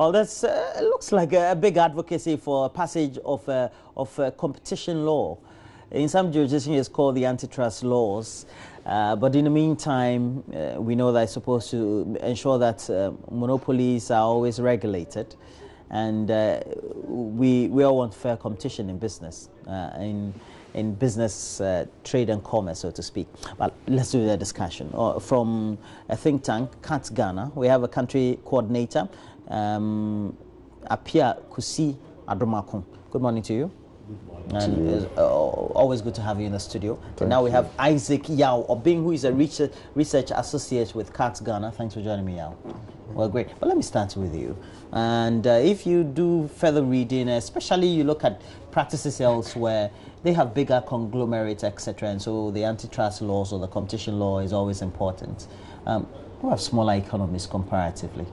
Well, that's looks like a big advocacy for passage of competition law. In some jurisdictions, it's called the antitrust laws. But in the meantime, we know that it's supposed to ensure that monopolies are always regulated. And we all want fair competition in business, in business, trade and commerce, so to speak. But let's do the discussion. From a think tank, CAT Ghana, we have a country coordinator, Apia Kusi Adomakun. Good morning to you. And it's always good to have you in the studio. Now we have Isaac Yao Obing, who is a research associate with CAT Ghana. Thanks for joining me, Yao. Well, great. But let me start with you. And if you do further reading, especially you look at practices elsewhere, they have bigger conglomerates, etc. And so the antitrust laws or the competition law is always important. We have smaller economies comparatively.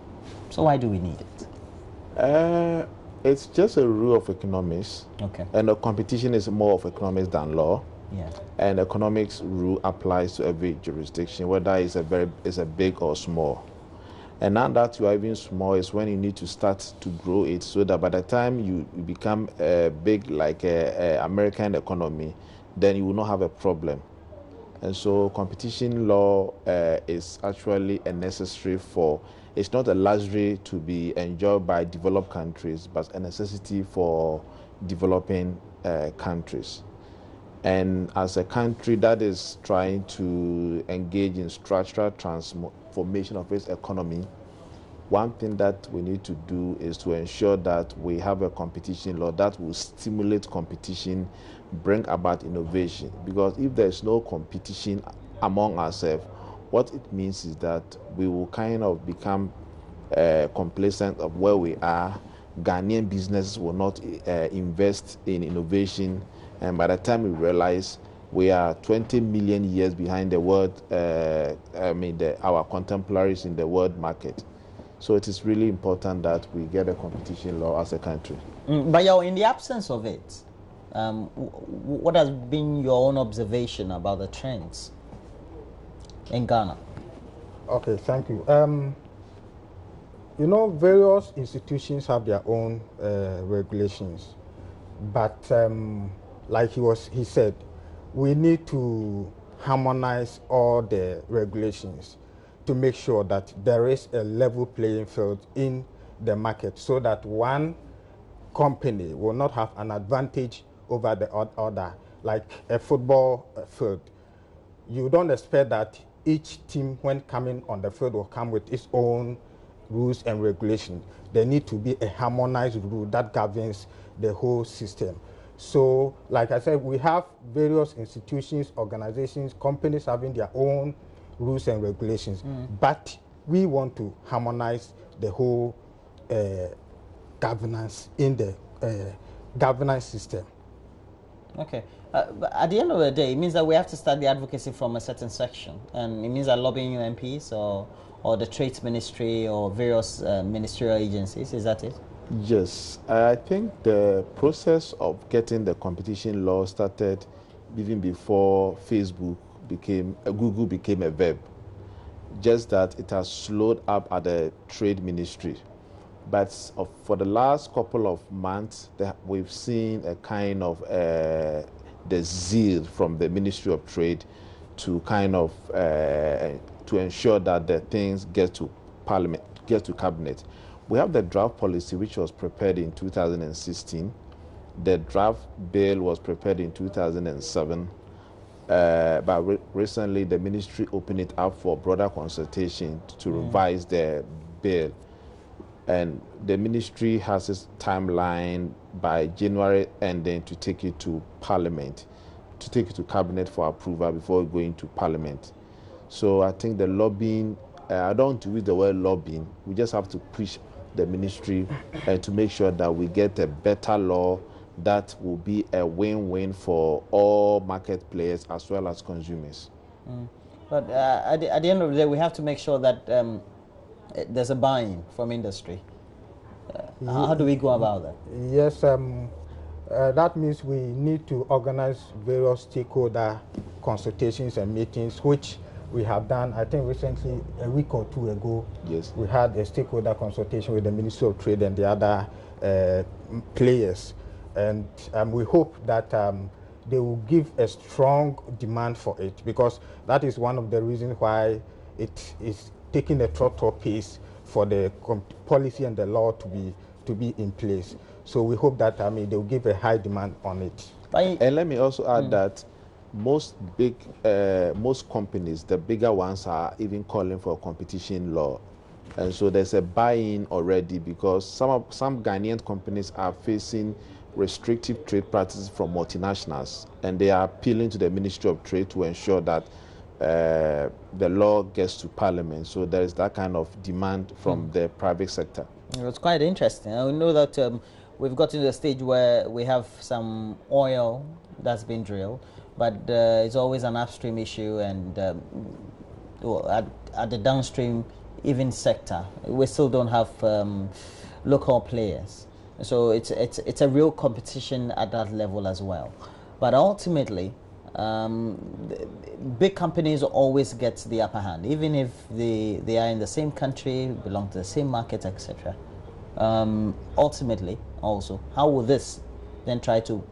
So why do we need it? It's just a rule of economics. Okay. And the competition is more of economics than law. Yeah. And economics rule applies to every jurisdiction, whether it's a big or small. And now that you are even small is when you need to start to grow it, so that by the time you become big like American economy, then you will not have a problem. And so competition law is actually a necessary for, it's not a luxury to be enjoyed by developed countries, but a necessity for developing countries. And as a country that is trying to engage in structural transformation of its economy, one thing that we need to do is to ensure that we have a competition law that will stimulate competition, bring about innovation. Because if there's no competition among ourselves, what it means is that we will kind of become complacent of where we are. Ghanaian businesses will not invest in innovation. And by the time we realize we are 20 million years behind the world, our contemporaries in the world market. So it is really important that we get a competition law as a country. But in the absence of it, what has been your own observation about the trends in Ghana? Okay, thank you. Various institutions have their own regulations, but like he said, we need to harmonize all the regulations to make sure that there is a level playing field in the market, so that one company will not have an advantage over the other. Like a football field, you don't expect that each team, when coming on the field, will come with its own rules and regulations. There need to be a harmonized rule that governs the whole system. So, like I said, we have various institutions, organizations, companies having their own rules and regulations, but we want to harmonize the whole governance in the governance system. Okay. But at the end of the day, it means that we have to start the advocacy from a certain section, and it means that lobbying MPs or the Trade Ministry or various ministerial agencies. Is that it? Yes. I think the process of getting the competition law started even before Google became a verb. Just that it has slowed up at the Trade Ministry. But for the last couple of months, we've seen a kind of the zeal from the Ministry of Trade to kind of to ensure that the things get to Parliament, get to Cabinet. We have the draft policy, which was prepared in 2016. The draft bill was prepared in 2007. But recently, the ministry opened it up for broader consultation to revise the bill. And the ministry has its timeline by January ending to take it to Parliament, to take it to Cabinet for approval before going to Parliament. So I think the lobbying, I don't want to use the word lobbying, we just have to push the ministry to make sure that we get a better law that will be a win-win for all market players as well as consumers. But at the end of the day, we have to make sure that there's a buy-in from industry. How do we go about that? Yes, that means we need to organize various stakeholder consultations and meetings, which we have done, I think recently, a week or two ago, yes, we had a stakeholder consultation with the Ministry of Trade and the other players. And we hope that they will give a strong demand for it, because that is one of the reasons why it is taking a throttle pace for the policy and the law to be in place. So we hope that they will give a high demand on it. And let me also add that most companies, the bigger ones, are even calling for a competition law, and so there's a buy-in already, because some Ghanaian companies are facing restrictive trade practices from multinationals, and they are appealing to the Ministry of Trade to ensure that the law gets to Parliament. So there is that kind of demand from the private sector. It's quite interesting. I know that we've got to the stage where we have some oil that's been drilled, but it's always an upstream issue, and at the downstream even sector, we still don't have local players. So it's a real competition at that level as well. But ultimately, big companies always get the upper hand, even if they are in the same country, belong to the same market, etc. Ultimately, also, how will this then try to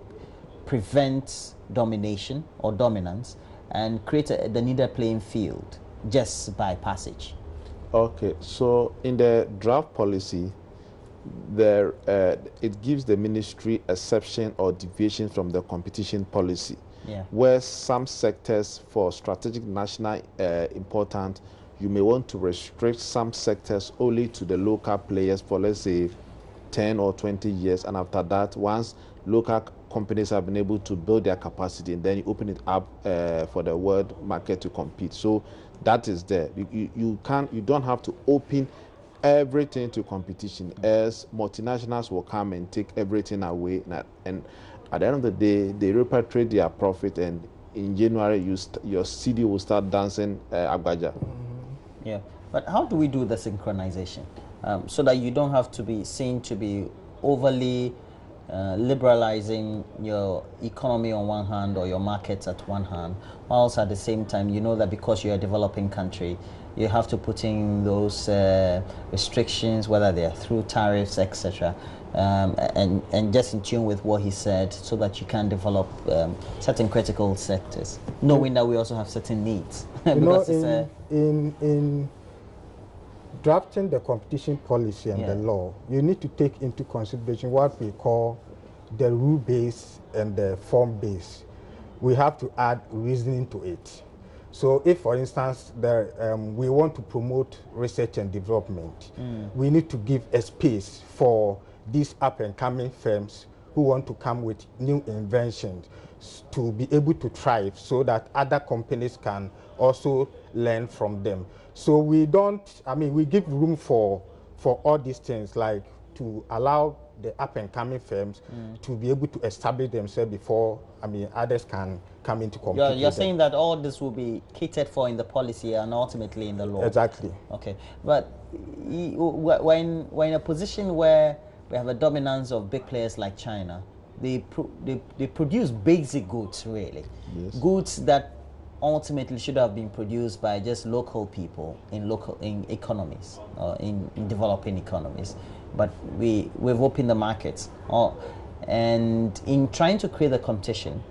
prevent domination or dominance and create the needed playing field just by passage? Okay, so in the draft policy, it gives the ministry exception or deviation from the competition policy, where some sectors for strategic national importance, you may want to restrict some sectors only to the local players for, let's say, 10 or 20 years, and after that, once local companies have been able to build their capacity, and then you open it up for the world market to compete. So that is there. You don't have to open everything to competition, as multinationals will come and take everything away, and at the end of the day, they repatriate their profit, and in January, your CD will start dancing agbaja. Yeah, but how do we do the synchronization so that you don't have to be seen to be overly liberalizing your economy on one hand or your markets at one hand, whilst at the same time you know that because you're a developing country, you have to put in those restrictions, whether they are through tariffs, etc., and just in tune with what he said, so that you can develop certain critical sectors, knowing that we also have certain needs. You know, in drafting the competition policy and the law, you need to take into consideration what we call the rule base and the form base. We have to add reasoning to it. So if, for instance, we want to promote research and development, we need to give a space for these up-and-coming firms who want to come with new inventions to be able to thrive, so that other companies can also learn from them. So we give room for all these things, like to allow the up-and-coming firms to be able to establish themselves before others can come into competition. You're saying that all this will be catered for in the policy and ultimately in the law. Exactly. Okay, but we're in a position where we have a dominance of big players like China. They produce basic goods, really. Yes. Goods that ultimately should have been produced by just local people in economies, in developing economies. But we've opened the markets. And in trying to create the competition,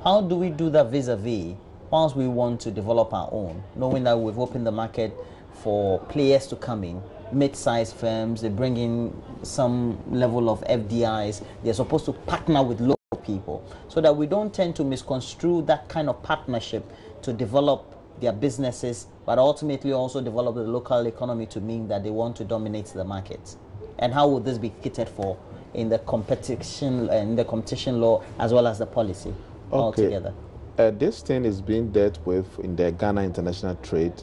how do we do that vis-a-vis once we want to develop our own, knowing that we've opened the market for players to come in, mid-sized firms, they bring in some level of FDIs, they're supposed to partner with local people, so that we don't tend to misconstrue that kind of partnership to develop their businesses, but ultimately also develop the local economy to mean that they want to dominate the market. And how would this be catered for in the competition law as well as the policy altogether? This thing is being dealt with in the Ghana International Trade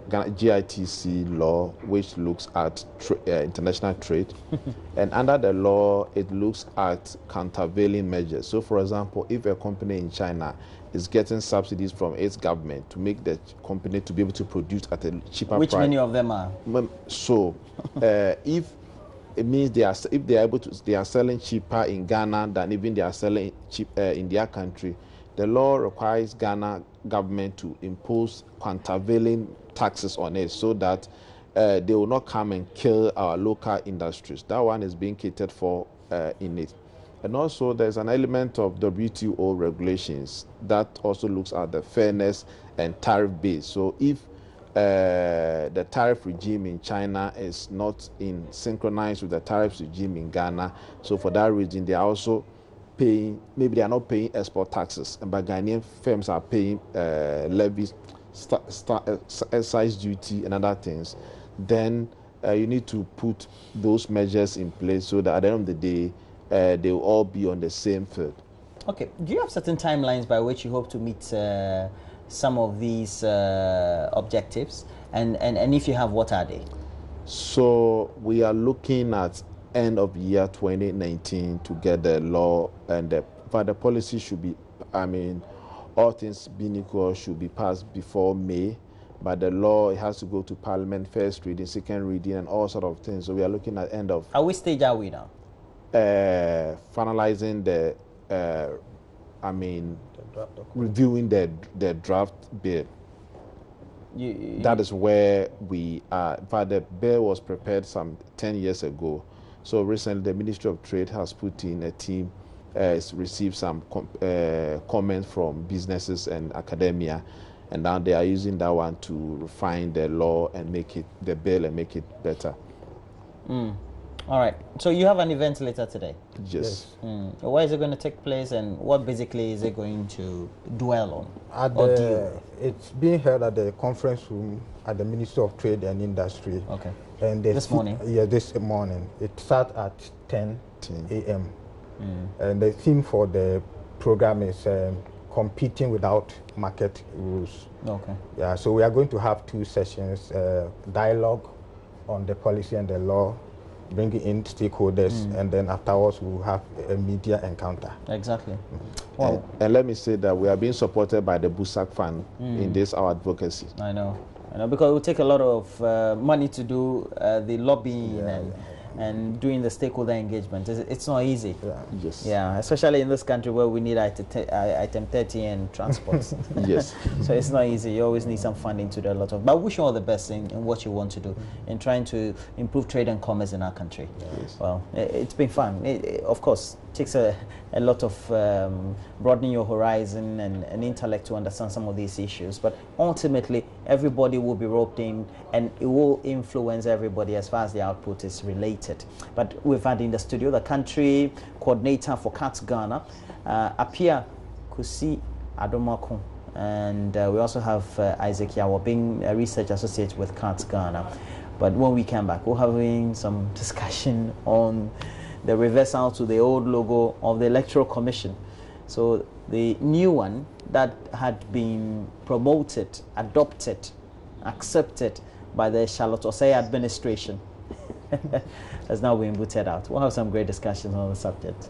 GITC law, which looks at international trade. And under the law, it looks at countervailing measures. So, for example, if a company in China is getting subsidies from its government to make the company to be able to produce at a cheaper price. Which many of them are. So, if it means they are selling cheaper in Ghana than even they are selling cheap in their country, the law requires Ghana government to impose countervailing taxes on it so that they will not come and kill our local industries. That one is being catered for in it. And also there's an element of WTO regulations that also looks at the fairness and tariff base. So if the tariff regime in China is not synchronized with the tariff regime in Ghana, so for that reason they are also paying, maybe they are not paying export taxes, but Ghanaian firms are paying levies, excise duty and other things, then you need to put those measures in place so that at the end of the day they will all be on the same field. Okay, do you have certain timelines by which you hope to meet some of these objectives, and if you have, what are they? So we are looking at end of year 2019 to get the law, and the policy should be, I mean, all things being equal, should be passed before May, but the law, it has to go to Parliament, first reading, second reading, and all sort of things. So we are looking at end of. At which stage are we now? Finalizing the reviewing the draft bill. That is where we are. But the bill was prepared some 10 years ago. So recently the Ministry of Trade has put in a team, received some comments from businesses and academia, and now they are using that one to refine the law and make it, the bill, and make it better. All right. So you have an event later today? Yes. Where is it going to take place, and what basically is it going to dwell on? It's being held at the conference room at the Ministry of Trade and Industry. Okay. And this morning? Yeah, this morning. It starts at 10 a.m. And the theme for the program is competing without market rules. Okay. Yeah, so we are going to have 2 sessions, dialogue on the policy and the law, bringing in stakeholders, and then afterwards we'll have a media encounter. Exactly. Wow. And let me say that we are being supported by the Busak Fund in this, our advocacy. I know, because it will take a lot of money to do the lobbying and doing the stakeholder engagement. It's not easy. Yes. Yeah, especially in this country where we need item 30 and transport. Yes. So it's not easy. You always need some funding to do a lot of. But wish you all the best in what you want to do in trying to improve trade and commerce in our country. Yes. Well, it's been fun. It, of course, takes a lot of broadening your horizon and intellect to understand some of these issues. But ultimately, everybody will be roped in, and it will influence everybody as far as the output is related. But we've had in the studio the country coordinator for CATS Ghana, Apia Kusi Adomako, and we also have Isaac Yawo, being a research associate with CATS Ghana. But when we come back, we're having some discussion on the reversal to the old logo of the Electoral Commission. So the new one that had been promoted, adopted, accepted by the Charlotte Osei administration has now been booted out. We'll have some great discussions on the subject.